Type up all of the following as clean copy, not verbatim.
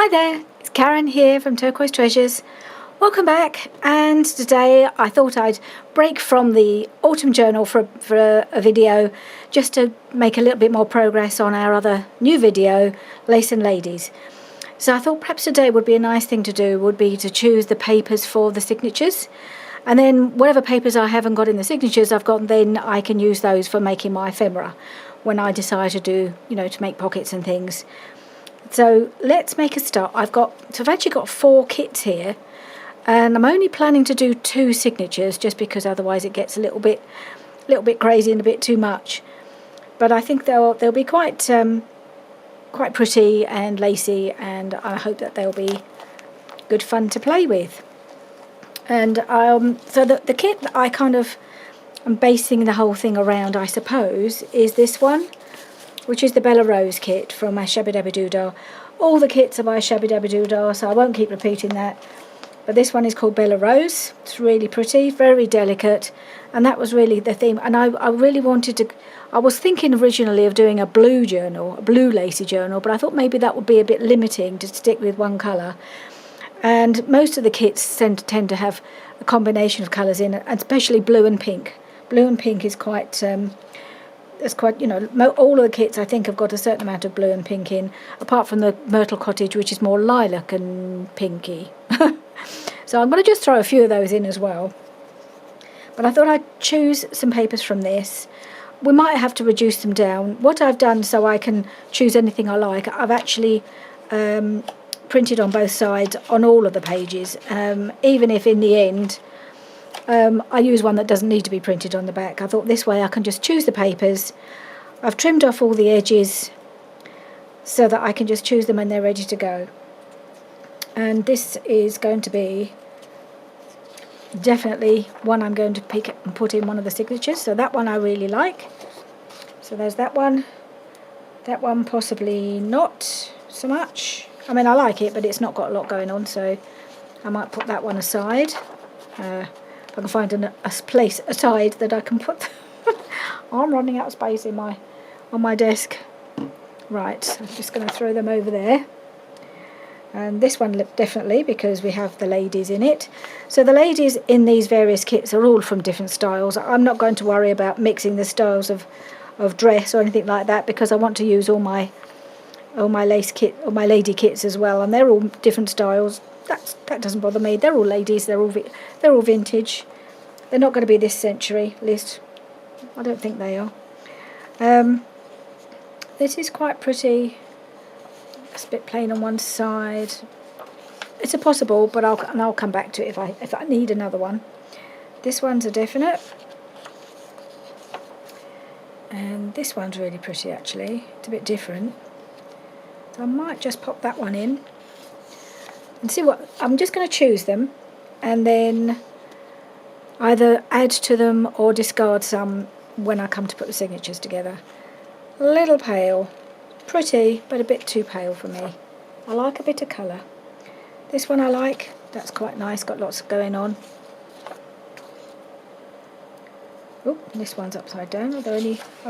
Hi there, it's Karen here from Turquoise Treasures. Welcome back, and today I thought I'd break from the autumn journal for a video just to make a little bit more progress on our other new video, Lace and Ladies. So I thought perhaps today would be a nice thing to do would be to choose the papers for the signatures, and then whatever papers I haven't got in the signatures I've got, then I can use those for making my ephemera when I decide to do, to make pockets and things. So let's make a start. I've actually got 4 kits here, and I'm only planning to do 2 signatures just because otherwise it gets a little bit crazy and a bit too much. But I think they'll be quite pretty and lacy, and I hope that they'll be good fun to play with. And so the kit that I'm basing the whole thing around, I suppose, is this one, which is the Bella Rose kit from my Shabby Dabby Doodah. All the kits are by Shabby Dabby Doodah, so I won't keep repeating that. But this one is called Bella Rose. It's really pretty, very delicate, and that was really the theme. And I really wanted to, I was thinking originally of doing a blue journal, a blue lacy journal, but I thought maybe that would be a bit limiting to stick with one colour. And most of the kits tend to have a combination of colours in it, especially blue and pink. Blue and pink is quite... it's quite, all of the kits I think have got a certain amount of blue and pink in, apart from the Myrtle Cottage, which is more lilac and pinky. So I'm going to just throw a few of those in as well. But I thought I'd choose some papers from this. We might have to reduce them down. What I've done so I can choose anything I like, I've actually printed on both sides on all of the pages, even if in the end I use one that doesn't need to be printed on the back. I thought this way I can just choose the papers. I've trimmed off all the edges so that I can just choose them when they're ready to go. And this is going to be definitely one I'm going to pick and put in one of the signatures. So that one I really like. So there's that one. That one possibly not so much. I mean, I like it, but it's not got a lot going on, so I might put that one aside. If I can find a place aside that I can put. I'm running out of space on my desk. Right, I'm just going to throw them over there. And this one definitely, because we have the ladies in it. So the ladies in these various kits are all from different styles. I'm not going to worry about mixing the styles of dress or anything like that, because I want to use all my lace kit, or my lady kits as well, and they're all different styles. That doesn't bother me. They're all ladies. They're all vintage. They're not going to be this century, at least I don't think they are. This is quite pretty. It's a bit plain on one side. It's a possible, but I'll come back to it if I need another one. This one's a definite, and this one's really pretty actually. It's a bit different, so I might just pop that one in. And see what, I'm just going to choose them and then either add to them or discard some when I come to put the signatures together. A little pale, pretty, but a bit too pale for me. I like a bit of colour. This one I like, that's quite nice, got lots going on. Oh, this one's upside down. Are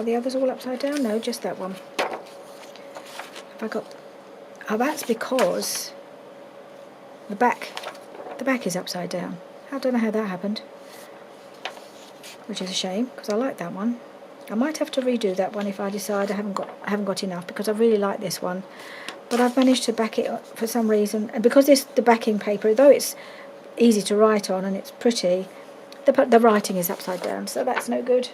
the others all upside down? No, just that one. Have I got, oh, that's because the back is upside down. I don't know how that happened, which is a shame because I like that one. I might have to redo that one if I decide I haven't got enough, because I really like this one. But I've managed to back it up for some reason, and because the backing paper, though it's easy to write on and it's pretty, the writing is upside down, so that's no good.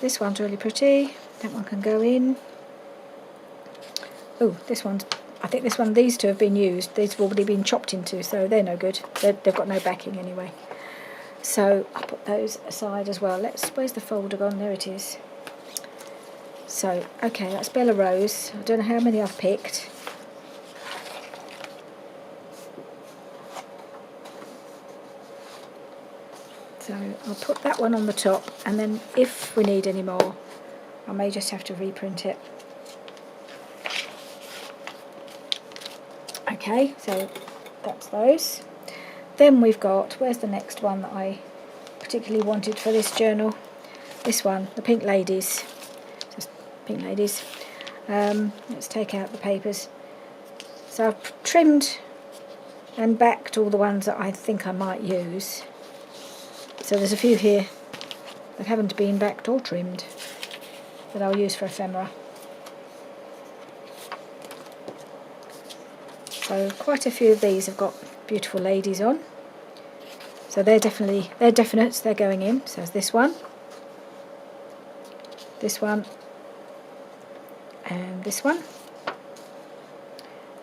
This one's really pretty. That one can go in. Oh, this one's, I think these two have been used. These have already been chopped into, so they're no good. They've got no backing anyway. So I'll put those aside as well. Where's the folder gone? There it is. So, okay, that's Bella Rose. I don't know how many I've picked. So I'll put that one on the top, and then if we need any more, I may just have to reprint it. Okay, so that's those. Then we've got, where's the next one that I particularly wanted for this journal? This one, the Pink Ladies. Just Pink Ladies. Let's take out the papers. So I've trimmed and backed all the ones that I think I might use. So there's a few here that haven't been backed or trimmed that I'll use for ephemera. So quite a few of these have got beautiful ladies on. So they're definites, they're going in. So there's this one, and this one.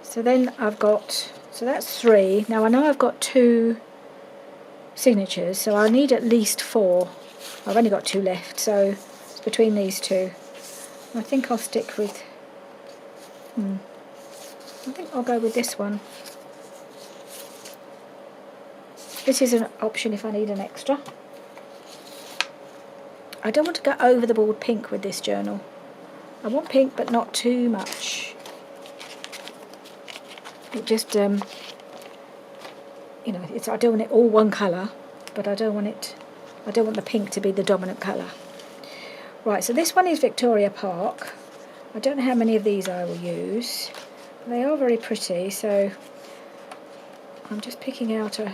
So then I've got, so that's 3. Now I know I've got 2 signatures, so I need at least 4. I've only got 2 left, so it's between these 2. I think I'll stick with, I think I'll go with this one. This is an option if I need an extra. I don't want to go over the board pink with this journal. I want pink, but not too much. It just, you know, I don't want it all one colour, but I don't want the pink to be the dominant colour. Right, so this one is Victoria Park. I don't know how many of these I will use. They are very pretty, so I'm just picking out a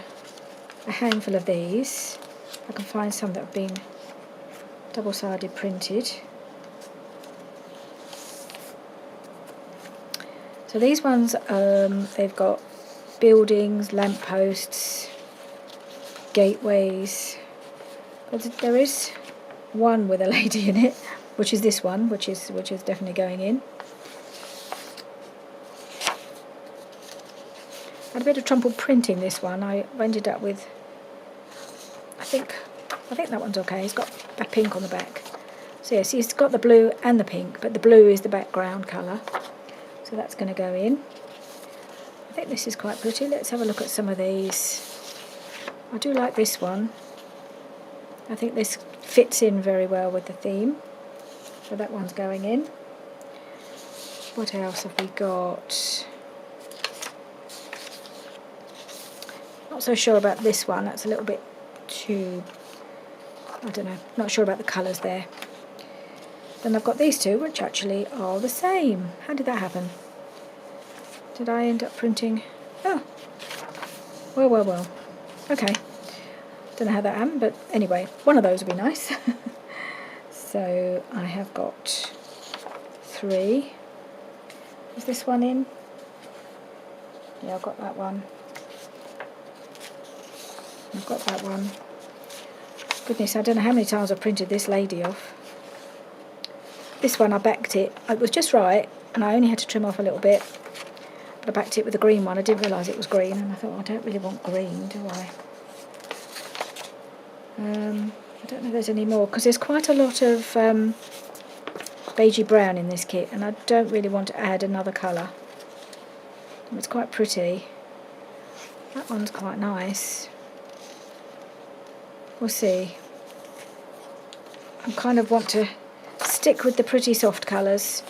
handful of these. I can find some that have been double-sided printed. So these ones, they've got buildings, lampposts, gateways. But there is one with a lady in it, which is this one, which is definitely going in. I had a bit of trouble printing this one. I ended up with, I think that one's okay. It's got a pink on the back. So yes, it's got the blue and the pink, but the blue is the background colour. So that's going to go in. I think this is quite pretty. Let's have a look at some of these. I do like this one. I think this fits in very well with the theme. So that one's going in. What else have we got? Not so sure about this one. That's a little bit too, I don't know, not sure about the colours there. Then I've got these 2, which actually are the same. How did that happen? Did I end up printing? Oh, well. Okay. Don't know how that happened, but anyway, one of those would be nice. So I have got 3. Is this one in? Yeah, I've got that one. I've got that one. Goodness, I don't know how many times I've printed this lady off. This one I backed it. It was just right, and I only had to trim off a little bit. But I backed it with the green one. I didn't realise it was green, and I thought, I don't really want green, do I? I don't know if there's any more, because there's quite a lot of beigey brown in this kit, and I don't really want to add another colour. It's quite pretty. That one's quite nice. We'll see. I kind of want to stick with the pretty soft colours,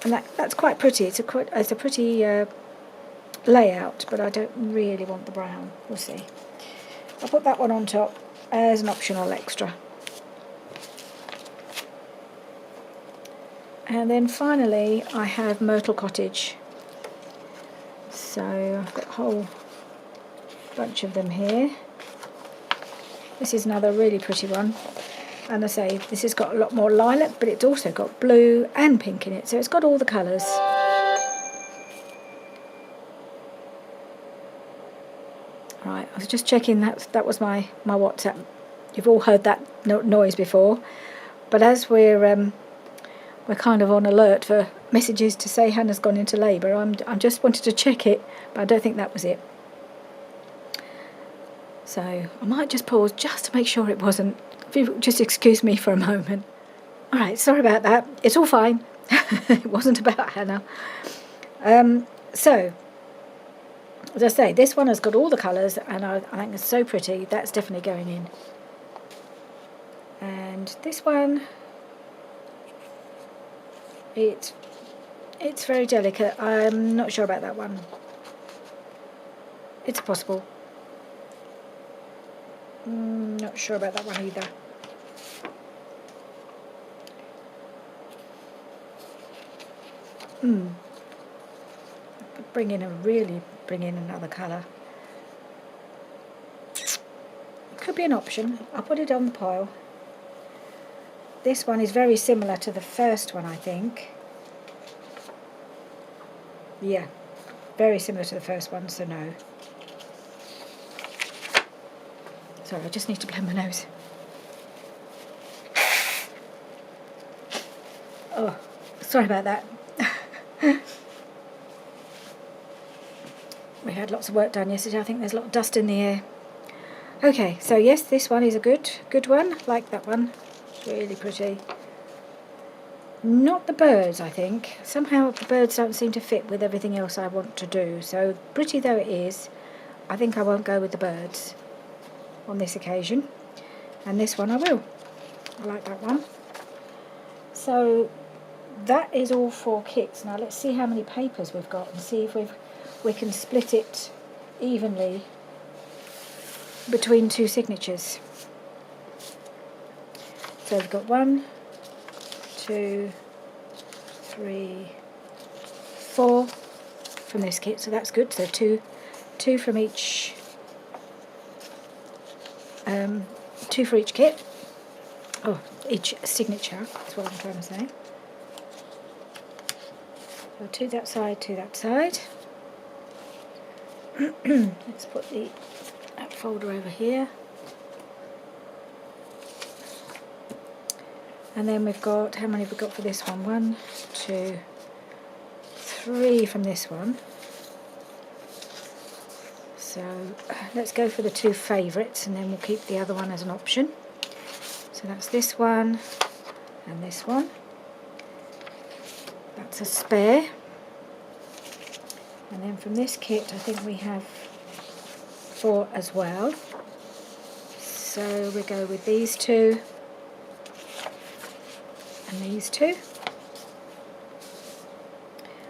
and that's quite pretty. It's a pretty layout, but I don't really want the brown. We'll see. I'll put that one on top as an optional extra. And then finally I have Myrtle Cottage. So I've got a whole bunch of them here. This is another really pretty one. And I say, this has got a lot more lilac, but it's also got blue and pink in it, so it's got all the colours. Right, I was just checking that was my WhatsApp. You've all heard that noise before, but as we're kind of on alert for messages to say Hannah's gone into labour, I'm just wanted to check it, but I don't think that was it. So I might just pause just to make sure it wasn't. If you just excuse me for a moment. Alright, sorry about that. It's all fine. It wasn't about Hannah. So, as I say, this one has got all the colours, and I think it's so pretty. That's definitely going in. And this one, it's very delicate. I'm not sure about that one. It's possible. Not sure about that one either. really bring in another colour. Could be an option. I'll put it on the pile. This one is very similar to the first one, I think. Yeah, very similar to the first one, so no. Sorry, I just need to blow my nose. Oh, sorry about that. We had lots of work done yesterday. I think there's a lot of dust in the air. Okay, so yes, this one is a good one. Like that one. It's really pretty. Not the birds, I think. Somehow the birds don't seem to fit with everything else I want to do. So pretty though it is, I think I won't go with the birds on this occasion. And this one I will. I like that one. So that is all 4 kits. Now let's see how many papers we've got and see if we can split it evenly between 2 signatures. So we've got 1, 2, 3, 4 from this kit, so that's good. So two from each, 2 for each kit. Oh, each signature, that's what I'm trying to say. So 2 that side, 2 that side. Let's put that folder over here. And then we've got, how many have we got for this one? 1, 2, 3 from this one. So let's go for the 2 favourites and then we'll keep the other one as an option. So that's this one and this one. That's a spare. And then from this kit I think we have 4 as well. So we go with these 2 and these 2.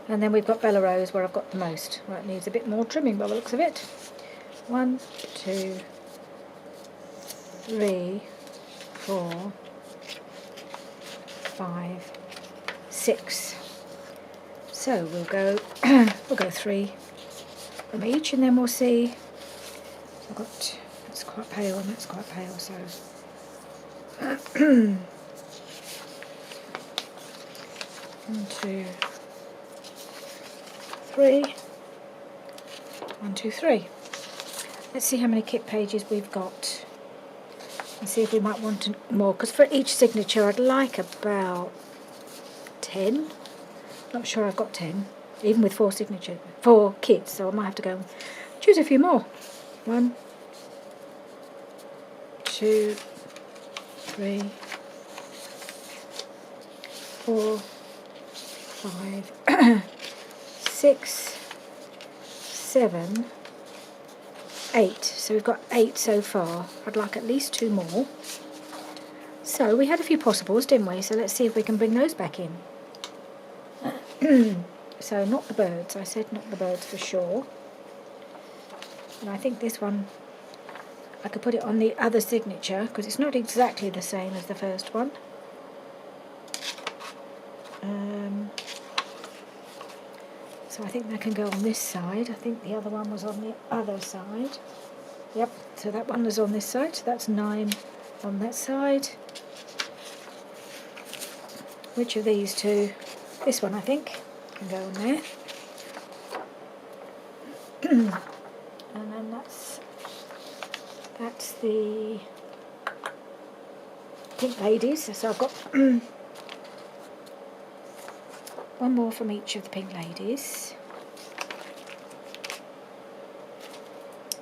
And then we've got Bella Rose where I've got the most. Right, needs a bit more trimming by the looks of it. 1, 2, 3, 4, 5, 6. So we'll go 3 from each, and then we'll see. I've got, that's quite pale and that's quite pale, so 1, 2, 3. 1, 2, 3. Let's see how many kit pages we've got and see if we might want more, because for each signature I'd like about 10. Not sure I've got 10, even with 4 kits, so I might have to go and choose a few more. 1, 2, 3, 4, 5, 6, 7, 8. So we've got 8 so far. I'd like at least 2 more. So we had a few possibles, didn't we? So let's see if we can bring those back in. So not the birds. I said not the birds for sure. And I think this one, I could put it on the other signature because it's not exactly the same as the first one. So I think that can go on this side. I think the other one was on the other side. Yep, so that one was on this side, so that's 9 on that side. Which of these 2? This one, I think, can go on there. And then that's the Pink Ladies. So I've got one more from each of the Pink Ladies.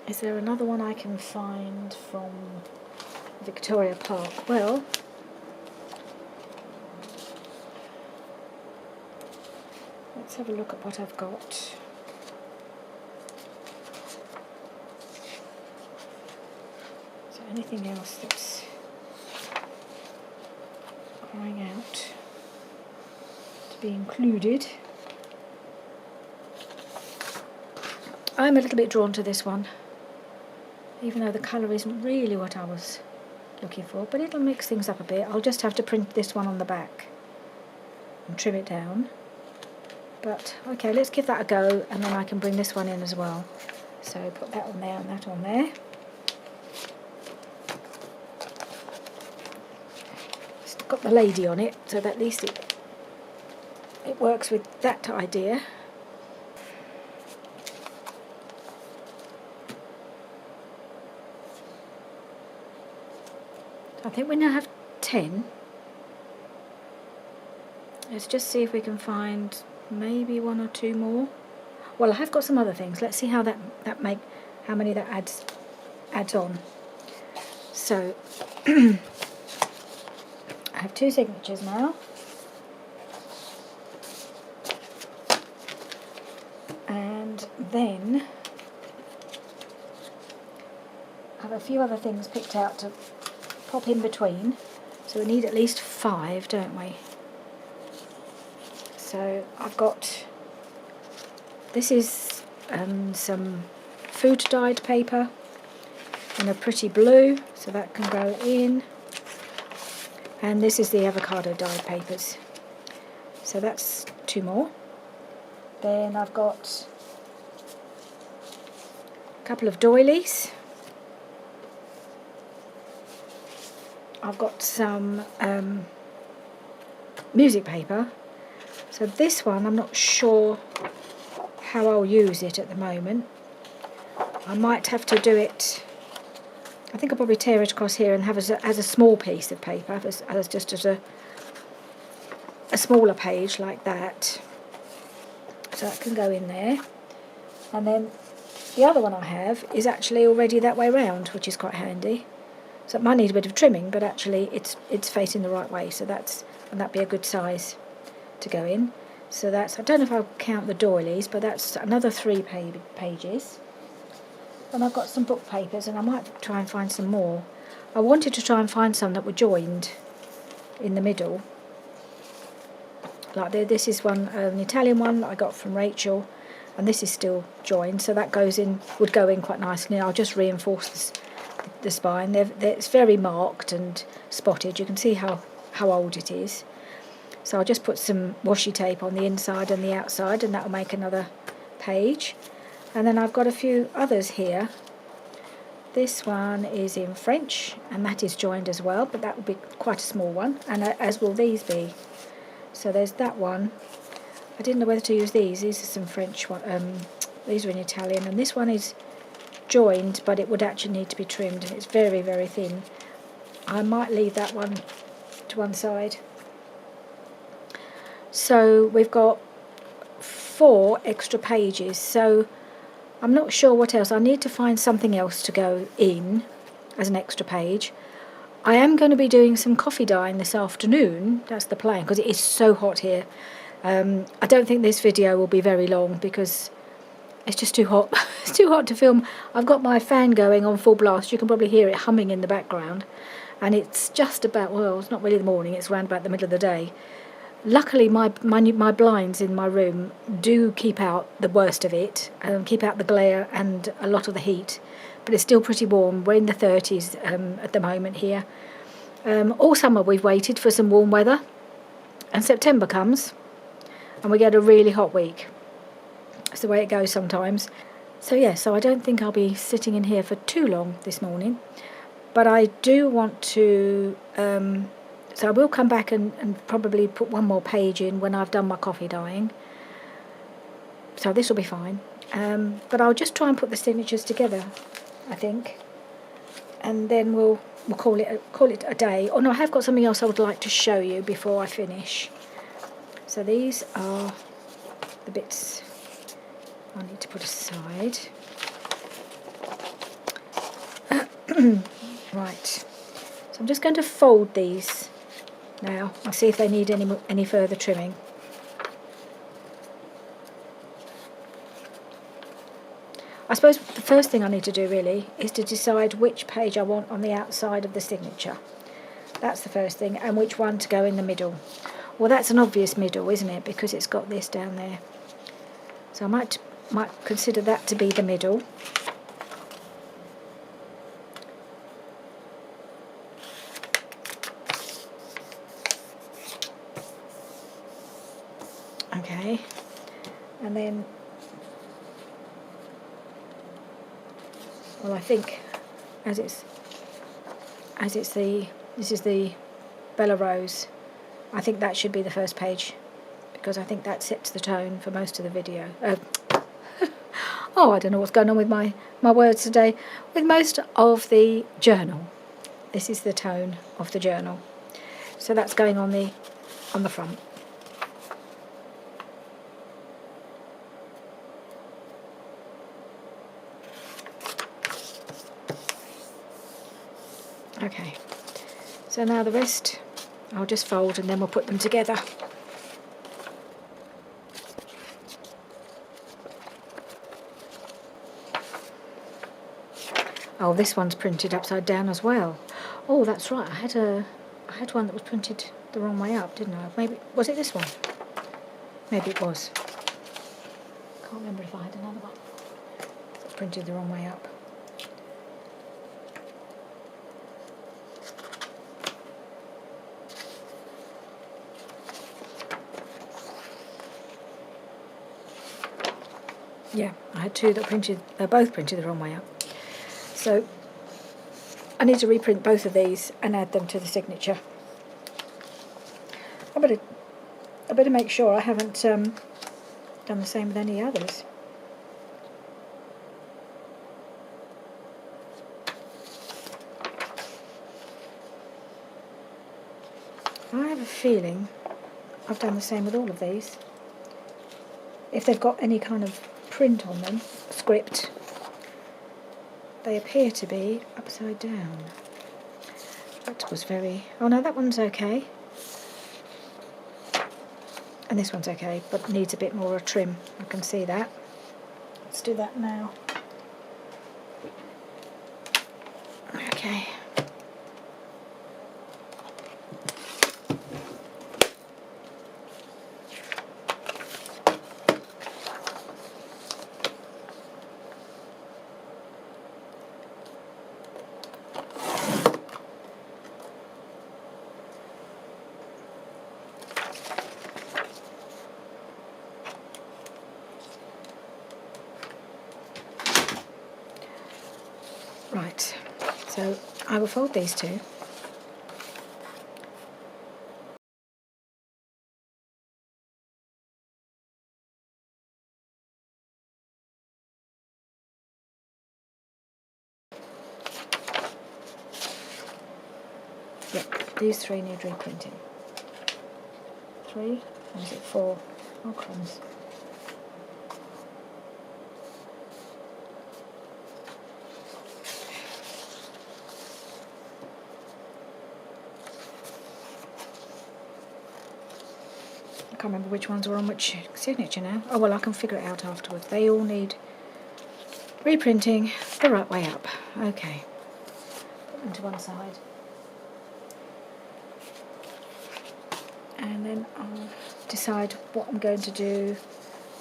Is there another one I can find from Victoria Park? Well, let's have a look at what I've got. Is there anything else that's crying out to be included? I'm a little bit drawn to this one, even though the colour isn't really what I was looking for, but it'll mix things up a bit. I'll just have to print this one on the back and trim it down. But okay, let's give that a go, and then I can bring this one in as well. So put that on there and that on there. It's got the lady on it, so that at least it works with that idea. I think we now have 10. Let's just see if we can find maybe 1 or 2 more. Well, I have got some other things. Let's see how how many that adds on. So I have 2 signatures now. And then I have a few other things picked out to pop in between. So we need at least 5, don't we? So I've got, this is some food dyed paper in a pretty blue, so that can go in. And this is the avocado dyed papers. So that's 2 more. Then I've got a couple of doilies. I've got some music paper. So this one, I'm not sure how I'll use it at the moment. I might have to do it, I think I'll probably tear it across here and have it as a small piece of paper, just as a smaller page like that. So that can go in there. And then the other one I have is actually already that way round, which is quite handy. So it might need a bit of trimming, but actually it's facing the right way, so that'd be a good size to go in. So that's, I don't know if I'll count the doilies, but that's another 3 pages. And I've got some book papers, and I might try and find some more. I wanted to try and find some that were joined in the middle. Like this is one, an Italian one that I got from Rachel, and this is still joined, so that would go in quite nicely. I'll just reinforce the spine. It's very marked and spotted. You can see how old it is. So I'll just put some washi tape on the inside and the outside, and that'll make another page. And then I've got a few others here. This one is in French, and that is joined as well, but that will be quite a small one, and as will these be. So there's that one. I didn't know whether to use these. These are some French one. These are in Italian, and this one is joined, but it would actually need to be trimmed, and it's very, very thin. I might leave that one to one side. So we've got 4 extra pages, so I'm not sure what else. I need to find something else to go in as an extra page. I am going to be doing some coffee dyeing this afternoon. That's the plan, because it is so hot here. I don't think this video will be very long because it's just too hot. It's too hot to film. I've got my fan going on full blast. You can probably hear it humming in the background. And it's just about, well, it's not really the morning, it's around about the middle of the day. Luckily, my blinds in my room do keep out the worst of it, keep out the glare and a lot of the heat, but it's still pretty warm. We're in the 30s at the moment here. All summer we've waited for some warm weather, and September comes, and we get a really hot week. It's the way it goes sometimes. So yeah, so I don't think I'll be sitting in here for too long this morning, but I do want to... So I will come back and probably put 1 more page in when I've done my coffee dyeing. So this will be fine. But I'll just try and put the signatures together, I think. And then we'll call it a day. Oh no, I have got something else I would like to show you before I finish. So these are the bits I need to put aside. Right. So I'm just going to fold these now and see if they need any further trimming. I suppose the first thing I need to do really is to decide which page I want on the outside of the signature. That's the first thing, and which one to go in the middle. Well, that's an obvious middle, isn't it, because it's got this down there. So I might consider that to be the middle. Okay, Well, I think as it's the, this is the Bella Rose, I think that should be the first page, because I think that sets the tone for most of the video. Oh, I don't know what's going on with my words today. With most of the journal, this is the tone of the journal. So that's going on the front. Okay, so now the rest I'll just fold and then we'll put them together. Oh, this one's printed upside down as well. Oh, that's right. I had one that was printed the wrong way up, didn't I? Maybe was it this one? Maybe it was. Can't remember if I had another one that's printed the wrong way up. Yeah, I had two that printed. They're both printed the wrong way up. So I need to reprint both of these and add them to the signature. I better make sure I haven't done the same with any others. I have a feeling I've done the same with all of these. If they've got any kind of print on them, script, they appear to be upside down. That was very... Oh no, that one's okay. And this one's okay, but needs a bit more trim. I can see that. Let's do that now. Okay. Right, so I will fold these two. Yep, these three need reprinting. 3, or is it 4? Oh, crumbs. I can't remember which ones were on which signature now. Oh well, I can figure it out afterwards. They all need reprinting the right way up. Okay, put them to one side. And then I'll decide what I'm going to do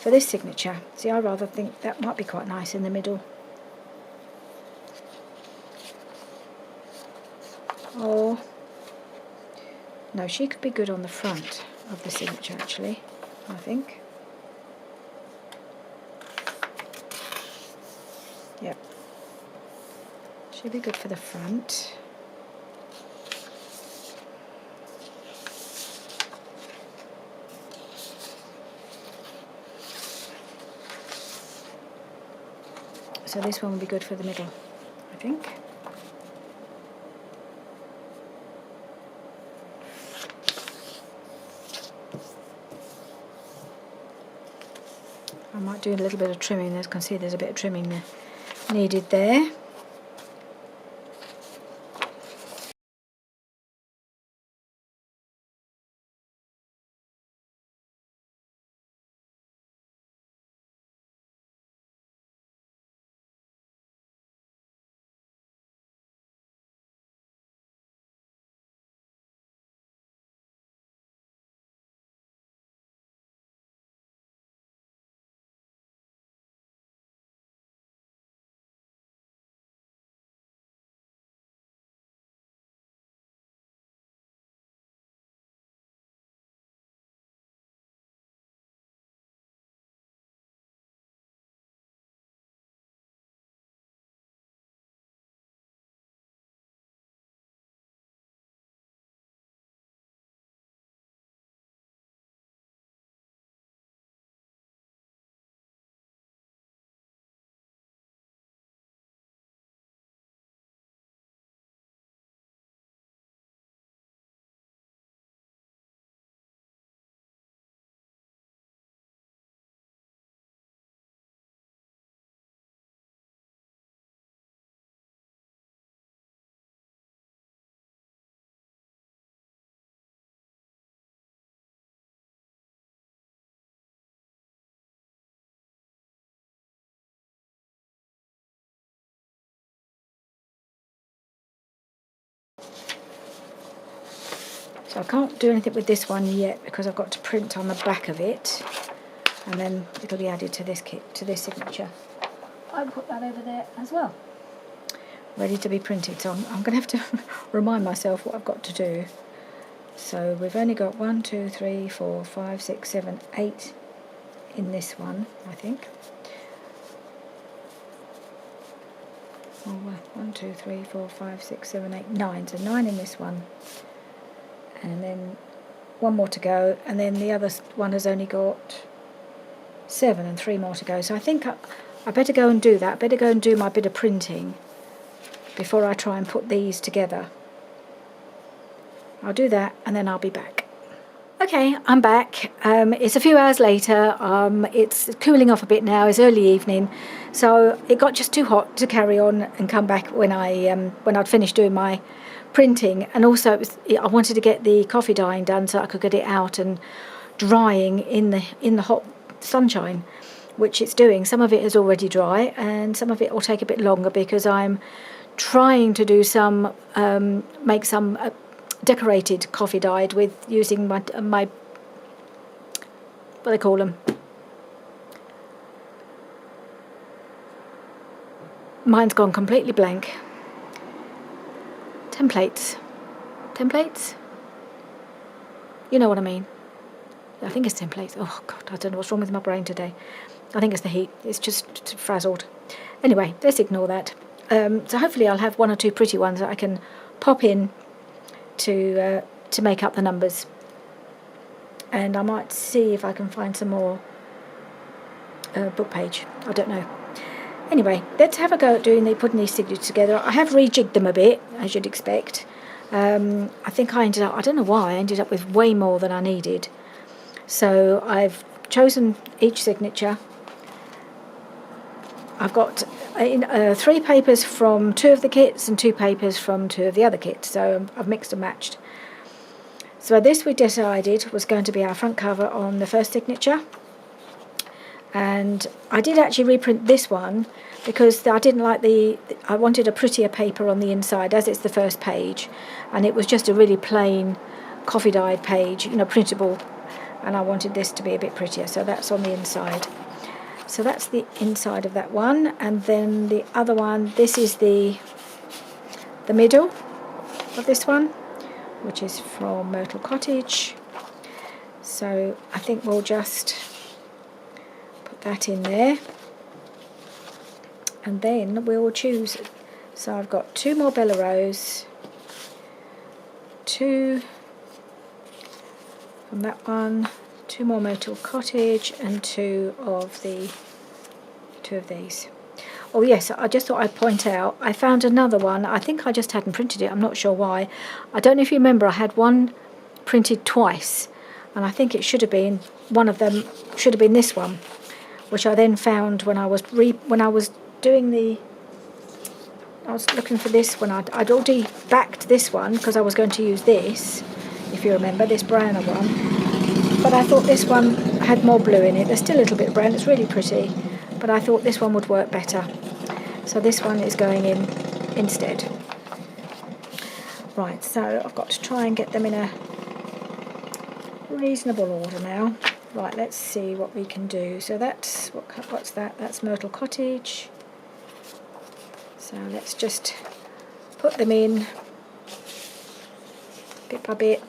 for this signature. See, I rather think that might be quite nice in the middle. Or, no, she could be good on the front of the signature actually, I think. Yep. She'd be good for the front. So this one would be good for the middle, I think. I might do a little bit of trimming. As you can see, there's a bit of trimming there needed there. So I can't do anything with this one yet because I've got to print on the back of it, and then it'll be added to this kit, to this signature. I'll put that over there as well, ready to be printed. So I'm going to have to remind myself what I've got to do. So we've only got 1, 2, 3, 4, 5, 6, 7, 8 in this one, I think. Oh, 1, 2, 3, 4, 5, 6, 7, 8, 9. So 9 in this one. And then one more to go. And then the other one has only got 7 and 3 more to go. So I think I better go and do that. I better go and do my bit of printing before I try and put these together. I'll do that and then I'll be back. Okay, I'm back. It's a few hours later. It's cooling off a bit now. It's early evening, so it got just too hot to carry on and come back when I'd finished doing my printing. And also, I wanted to get the coffee dyeing done so I could get it out and drying in the hot sunshine, which it's doing. Some of it is already dry, and some of it will take a bit longer because I'm trying to do some make some decorated coffee dyed with using my what do they call them? Mine's gone completely blank. Templates. You know what I mean. I think it's templates. Oh God, I don't know what's wrong with my brain today. I think it's the heat. It's just frazzled. Anyway, let's ignore that. So hopefully I'll have 1 or 2 pretty ones that I can pop in to make up the numbers, and I might see if I can find some more book page. I don't know. Anyway, let's have a go at putting these signatures together. I have rejigged them a bit, as you'd expect. I think I don't know why, I ended up with way more than I needed. So I've chosen each signature. I've got 3 papers from 2 of the kits and 2 papers from 2 of the other kits, so I've mixed and matched. So this we decided was going to be our front cover on the first signature, and I did actually reprint this one because I didn't like I wanted a prettier paper on the inside, as it's the first page, and it was just a really plain coffee dyed page, printable, and I wanted this to be a bit prettier, so that's on the inside. So that's the inside of that one, and then the other one, this is the middle of this one, which is from Myrtle Cottage. So I think we'll just put that in there, and then we'll choose. So I've got 2 more Bella Rose, 2 from that one, 2 more Myrtle Cottage, and 2 of these. Oh yes, I just thought I'd point out, I found another one. I think I just hadn't printed it. I'm not sure why. I don't know if you remember, I had one printed twice, and I think it should have been, one of them should have been this one, which I then found when I was doing the, I was looking for this one. I'd already backed this one because I was going to use this, if you remember, this browner one. But I thought this one had more blue in it. There's still a little bit of brown. It's really pretty, but I thought this one would work better. So this one is going in instead. Right, so I've got to try and get them in a reasonable order now. Right, let's see what we can do. So that's, what's that? That's Myrtle Cottage. So let's just put them in bit by bit.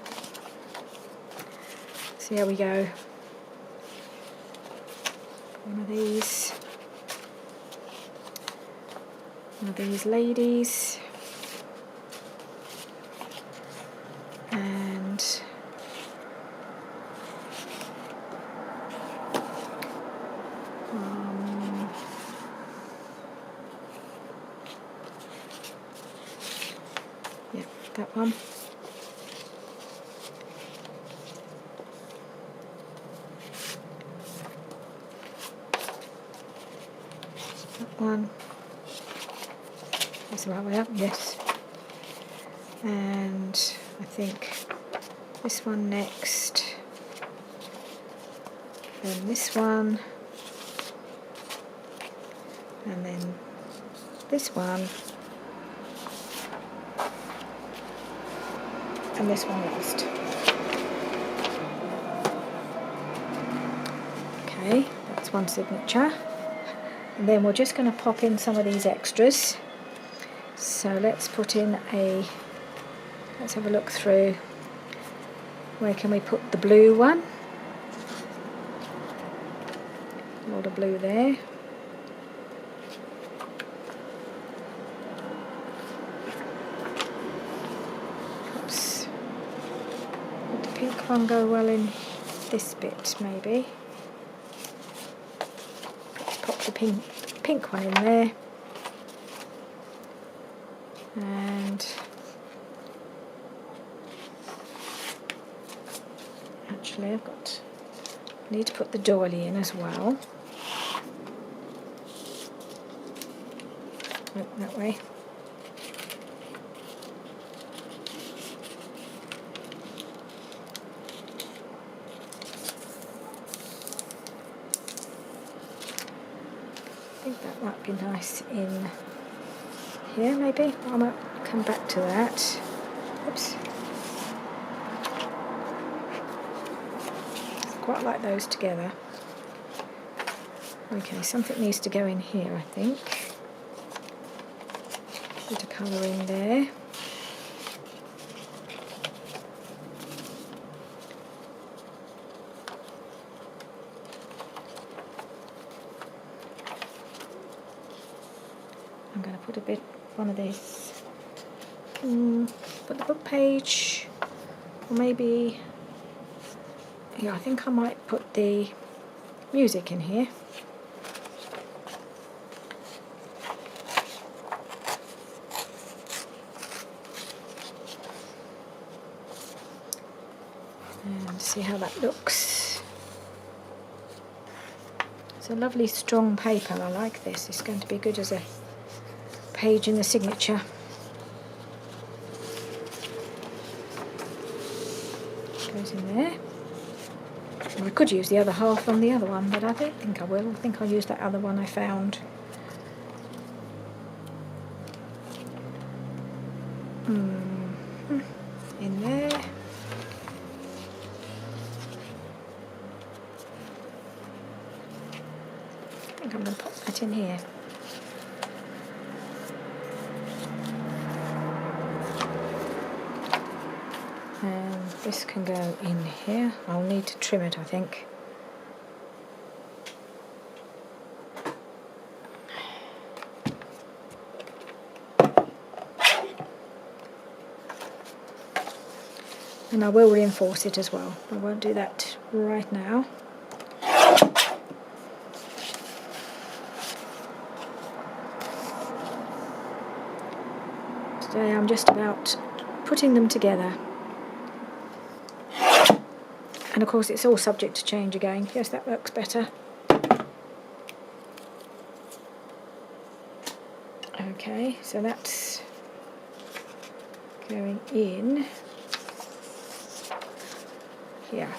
See how we go. One of these ladies, and yeah, that one. That one. That's the right way up, yes. And I think this one next. Then this one. And then this one. And this one last. one signature, and then we're just going to pop in some of these extras. So let's put in let's have a look through. Where can we put the blue one? A lot of blue there. Oops. Would the pink one go well in this bit, maybe? Let's pop the pink one in there. And actually I need to put the doily in as well. Look that way. I think that might be nice in here, maybe. I might come back to that. Oops. I quite like those together. Okay, something needs to go in here, I think. Bit of colour in there. I'm going to put one of these, put the book page, or maybe, yeah, I think I might put the music in here. And see how that looks. It's a lovely strong paper, I like this. It's going to be good as a page in the signature. Goes in there. Well, I could use the other half on the other one, but I don't think I will. I think I'll use that other one I found. In there. I think I'm going to pop that in here. And this can go in here. I'll need to trim it, I think. And I will reinforce it as well. I won't do that right now. Today I'm just about putting them together. And of course it's all subject to change again. Yes, that works better. Okay, so that's going in here.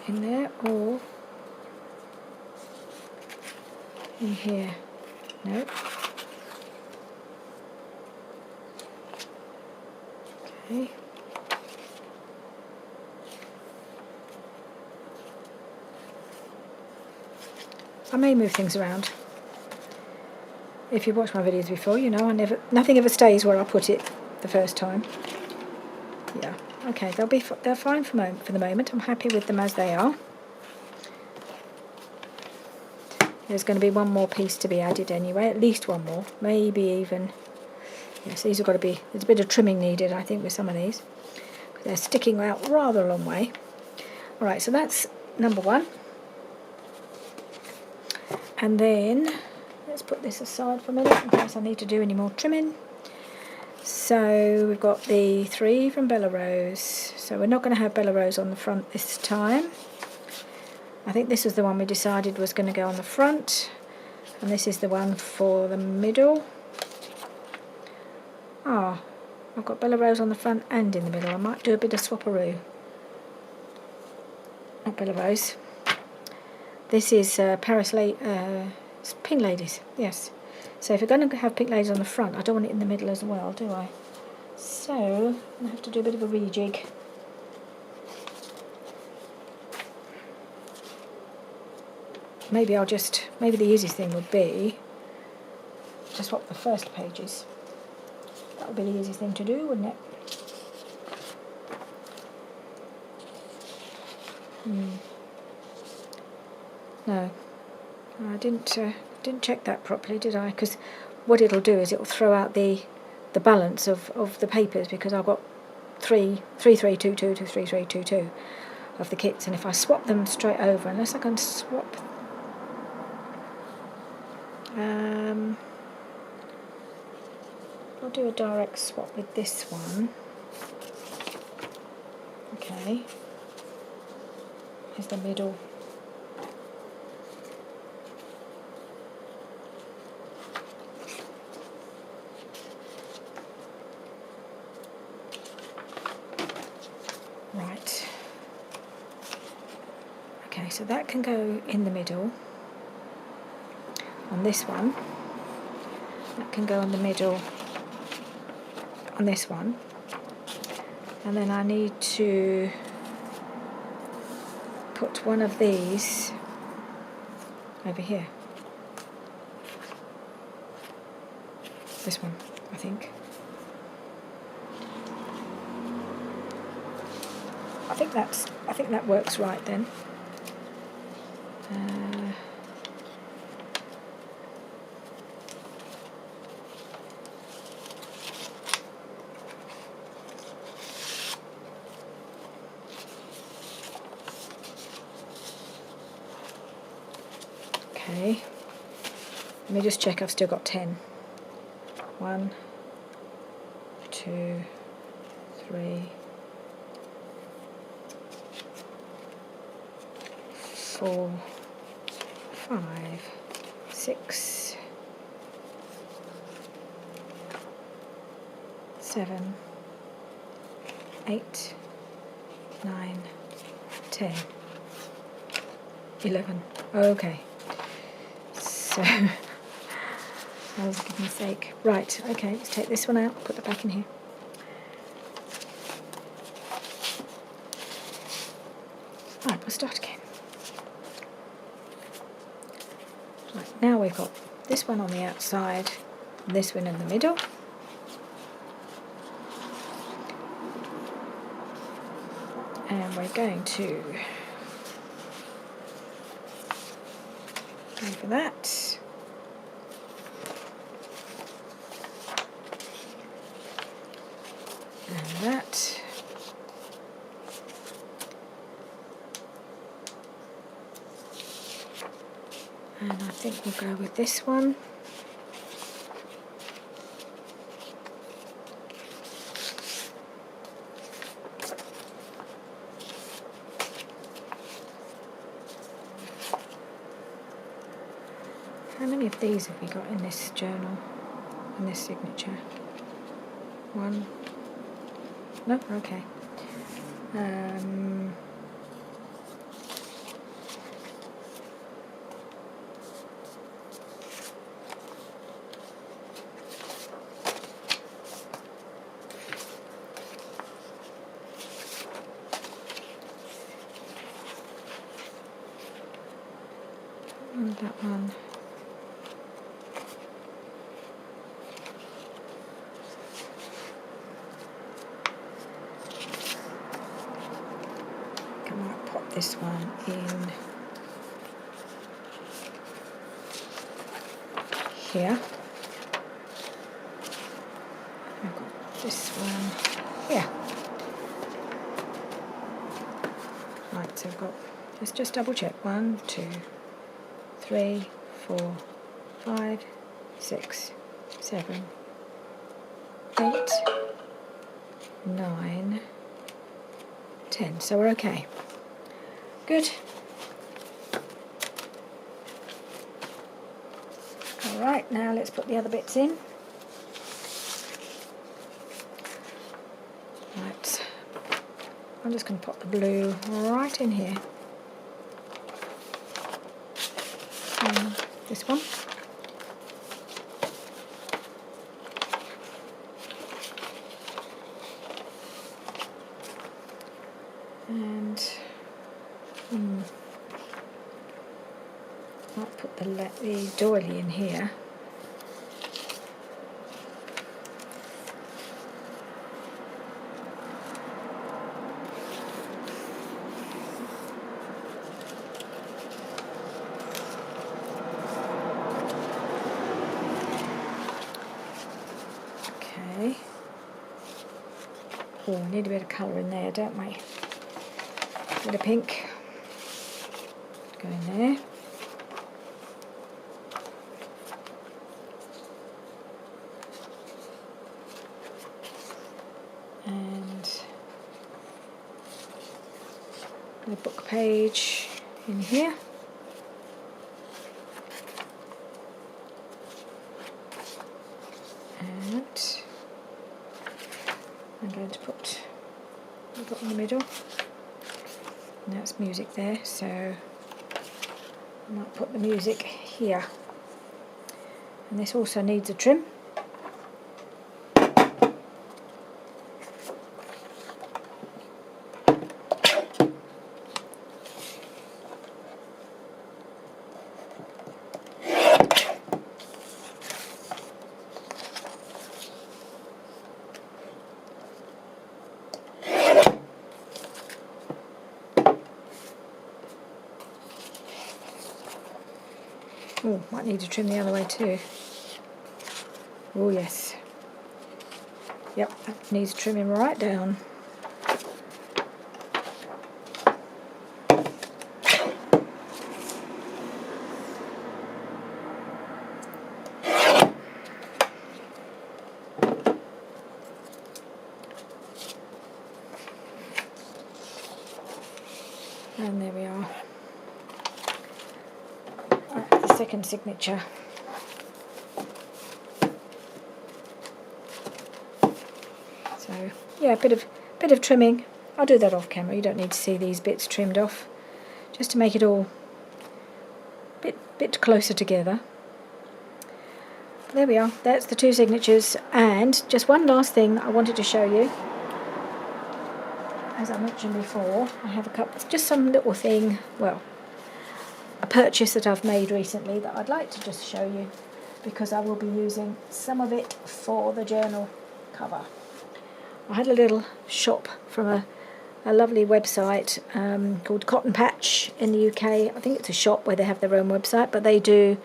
In there or in here? No. Okay. I may move things around. If you've watched my videos before, you know nothing ever stays where I put it the first time. Yeah, okay, they're fine for the moment. I'm happy with them as they are. There's going to be one more piece to be added anyway, at least one more, maybe even. Yes, these have got to be. There's a bit of trimming needed, I think, with some of these. They're sticking out rather a long way. All right, so that's number one. And then let's put this aside for a minute in case I need to do any more trimming. So we've got the 3 from Bella Rose. So we're not going to have Bella Rose on the front this time. I think this is the one we decided was going to go on the front. And this is the one for the middle. Ah, I've got Bella Rose on the front and in the middle. I might do a bit of swapperoo. Not Bella Rose. This is Pink Ladies, yes. So if you're going to have Pink Ladies on the front, I don't want it in the middle as well, do I? So I have to do a bit of a rejig. Maybe the easiest thing would be to swap the first pages. That would be the easiest thing to do, wouldn't it? No, I didn't check that properly, did I? Because what it'll do is it'll throw out the balance of the papers, because I've got 3322 to 3322 of the kits, and if I swap them straight over, unless I can swap, I'll do a direct swap with this one. Okay, here's the middle. Right. Okay, so that can go in the middle on this one. That can go in the middle on this one. And then I need to put one of these over here. This one, I think. I think that works right then. Okay. Let me just check I've still got 10. 1, 2, 3, 4, 5, 6, 7, 8, 9, 10, 11. Okay. So, that was, for goodness sake. Right, okay, let's take this one out, put that back in here. Right, we'll start again. Right, now we've got this one on the outside, and this one in the middle. And we're going to go for that. And that. And I think we'll go with this one. How many of these have we got in this journal, in this signature? 1. No? Okay. And that one. I might pop this one in here. I've got this one here. Right, so I've got, let's just double check. 1, 2, 3, 4, 5, 6, 7, 8, 9, 10. So we're okay. Good. Alright, now let's put the other bits in. Right. I'm just going to pop the blue right in here. And this one. And might put the doily in here. Okay. Oh, we need a bit of colour in there, don't we? A bit of pink. Go in there. And the book page in here. And I'm going to put the book in the middle. And that's music there, so I might put the music here. And this also needs a trim. Oh, might need to trim the other way too. Oh yes. Yep, that needs trimming right down. And there we are. That's the second signature. So yeah, a bit of trimming. I'll do that off camera. You don't need to see these bits trimmed off, just to make it all bit closer together. There we are. That's the two signatures. And just one last thing I wanted to show you. As I mentioned before, I have a couple, just some little thing, well, a purchase that I've made recently that I'd like to just show you, because I will be using some of it for the journal cover. I had a little shop from a lovely website called Cotton Patch in the UK. I think it's a shop where they have their own website, but they do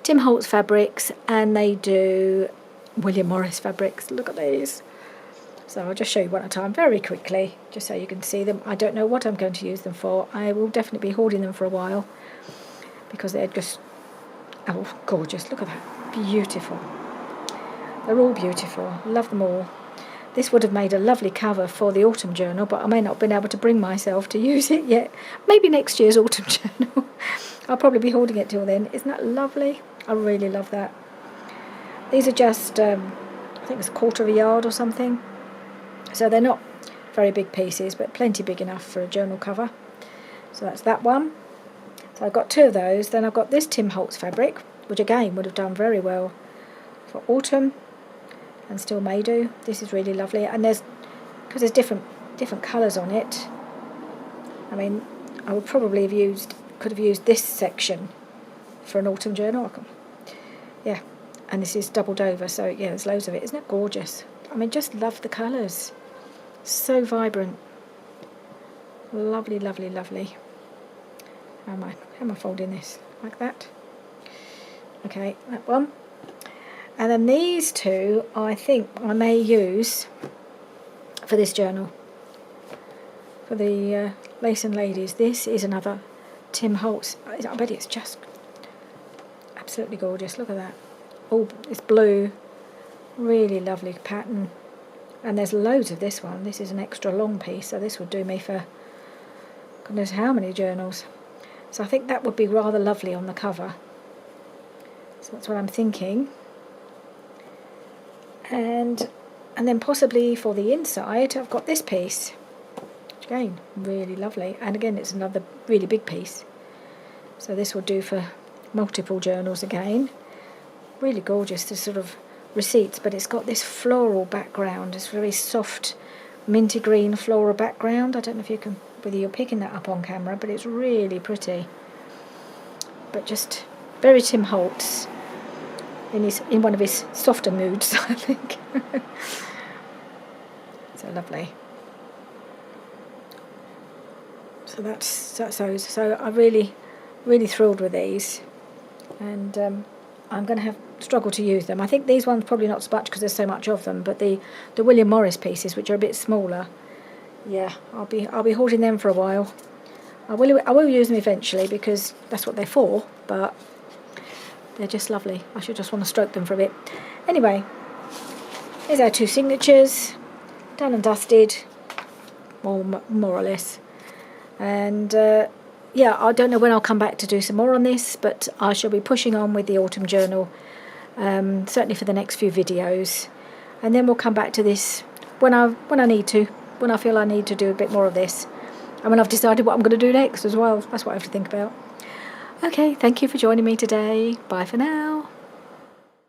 Tim Holtz fabrics and they do William Morris fabrics. Look at these. So I'll just show you one at a time very quickly, just so you can see them. I don't know what I'm going to use them for. I will definitely be hoarding them for a while, because they're just, oh, gorgeous. Look at that. Beautiful. They're all beautiful. Love them all. This would have made a lovely cover for the autumn journal, but I may not have been able to bring myself to use it yet. Maybe next year's autumn journal. I'll probably be holding it till then. Isn't that lovely? I really love that. These are just, I think it's 1/4 yard or something. So they're not very big pieces, but plenty big enough for a journal cover. So that's that one. So I've got two of those. Then I've got this Tim Holtz fabric, which again would have done very well for autumn, and still may do. This is really lovely, and because there's different colours on it. I mean, I would probably could have used this section for an autumn journal. Yeah, and this is doubled over, so yeah, there's loads of it. Isn't it gorgeous? I mean, just love the colours. So vibrant. Lovely, lovely, lovely. How am I folding this? Like that? Okay, that one. And then these two, I think I may use for this journal. For the Lace and Ladies. This is another Tim Holtz. I bet it's just absolutely gorgeous. Look at that. Oh, it's blue. Really lovely pattern. And there's loads of this one. This is an extra long piece, so this would do me for goodness how many journals. So I think that would be rather lovely on the cover. So that's what I'm thinking. And then possibly for the inside, I've got this piece. Which again, really lovely. And again, it's another really big piece. So this will do for multiple journals again. Really gorgeous, this sort of receipts, but it's got this floral background. It's very soft minty green floral background. I don't know if you can whether you're picking that up on camera, but it's really pretty. But just very Tim Holtz in one of his softer moods, I think. So lovely. So that's those. So I'm really thrilled with these, and I'm going to have struggle to use them. I think these ones probably not so much because there's so much of them, but the William Morris pieces, which are a bit smaller, yeah, I'll be holding them for a while. I will use them eventually because that's what they're for, but they're just lovely. I should just want to stroke them for a bit. Anyway, here's our 2 signatures, done and dusted, more or less. And yeah, I don't know when I'll come back to do some more on this, but I shall be pushing on with the autumn journal, certainly for the next few videos, and then we'll come back to this when I need to, when I feel I need to do a bit more of this, and when I've decided what I'm going to do next as well. That's what I have to think about. Okay, thank you for joining me today. Bye for now.